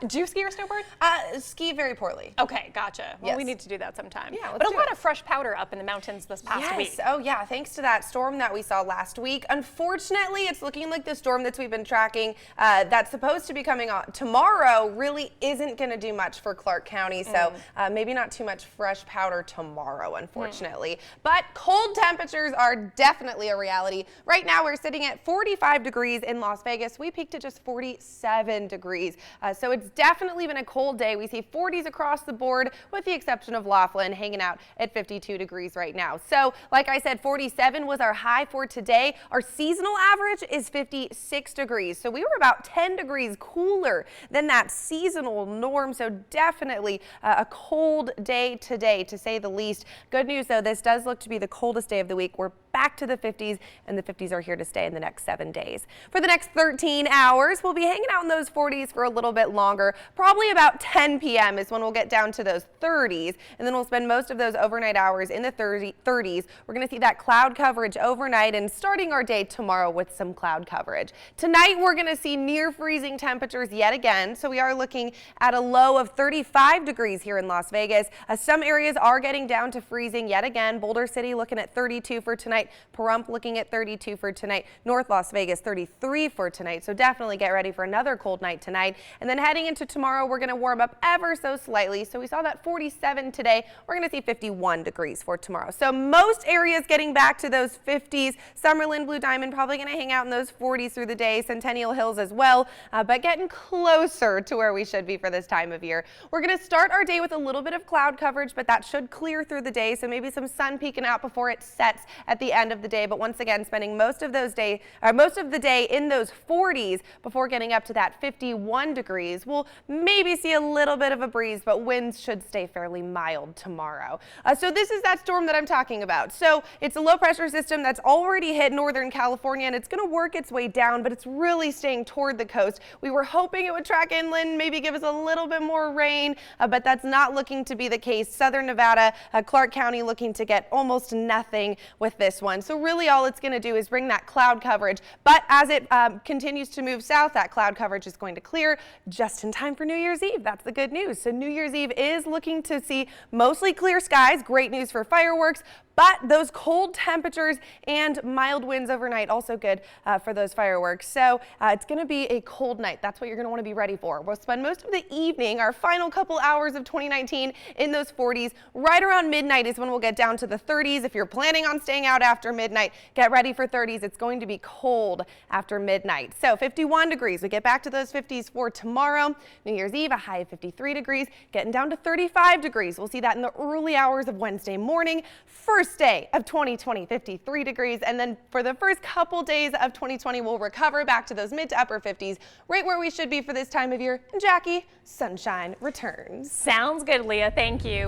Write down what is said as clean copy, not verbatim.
Do you ski or snowboard? Ski very poorly. Okay, gotcha. Well, Yes. we need to do that sometime. Yeah, let's but a do lot it. of fresh powder up in the mountains this past week. Yes. Oh, yeah. Thanks to that storm that we saw last week. Unfortunately, it's looking like the storm that we've been tracking that's supposed to be coming on tomorrow really isn't going to do much for Clark County. So maybe not too much fresh powder tomorrow, unfortunately. But cold temperatures are definitely a reality. Right now, we're sitting at 45 degrees in Las Vegas. We peaked at just 47 degrees. So it's definitely been a cold day. We see 40s across the board, with the exception of Laughlin, hanging out at 52 degrees right now. So like I said, 47 was our high for today. Our seasonal average is 56 degrees. So we were about 10 degrees cooler than that seasonal norm. So definitely a cold day today, to say the least. Good news, though, this does look to be the coldest day of the week. We're back to the 50s, and the 50s are here to stay in the next 7 days. For the next 13 hours, we'll be hanging out in those 40s for a little bit longer. Probably about 10 p.m. is when we'll get down to those 30s, and then we'll spend most of those overnight hours in the 30s. We're going to see that cloud coverage overnight and starting our day tomorrow with some cloud coverage. Tonight, we're going to see near freezing temperatures yet again, so we are looking at a low of 35 degrees here in Las Vegas. Some areas are getting down to freezing yet again. Boulder City looking at 32 for tonight. Pahrump looking at 32 for tonight. North Las Vegas 33 for tonight. So definitely get ready for another cold night tonight. And then heading into tomorrow, we're going to warm up ever so slightly. So we saw that 47 today. We're going to see 51 degrees for tomorrow. So most areas getting back to those 50s. Summerlin, Blue Diamond probably going to hang out in those 40s through the day. Centennial Hills as well, but getting closer to where we should be for this time of year. We're going to start our day with a little bit of cloud coverage, but that should clear through the day. So maybe some sun peeking out before it sets at the end of the day. But once again, spending most of the day in those 40s before getting up to that 51 degrees. We'll maybe see a little bit of a breeze, but winds should stay fairly mild tomorrow. So this is that storm that I'm talking about. So it's a low pressure system that's already hit Northern California, and it's going to work its way down, but it's really staying toward the coast. We were hoping it would track inland, maybe give us a little bit more rain, but that's not looking to be the case. Southern Nevada, Clark County looking to get almost nothing with this one. So really all it's going to do is bring that cloud coverage, but as it continues to move south, that cloud coverage is going to clear just in time for New Year's Eve. That's the good news. So New Year's Eve is looking to see mostly clear skies. Great news for fireworks. But those cold temperatures and mild winds overnight, also good for those fireworks. So it's going to be a cold night. That's what you're going to want to be ready for. We'll spend most of the evening, our final couple hours of 2019, in those 40s. Right around midnight is when we'll get down to the 30s. If you're planning on staying out after midnight, get ready for 30s. It's going to be cold after midnight. So 51 degrees. We get back to those 50s for tomorrow. New Year's Eve, a high of 53 degrees, getting down to 35 degrees. We'll see that in the early hours of Wednesday morning. First day of 2020, 53 degrees, and then for the first couple days of 2020, we'll recover back to those mid to upper 50s, right where we should be for this time of year. And Jackie, sunshine returns. Sounds good, Leah. Thank you.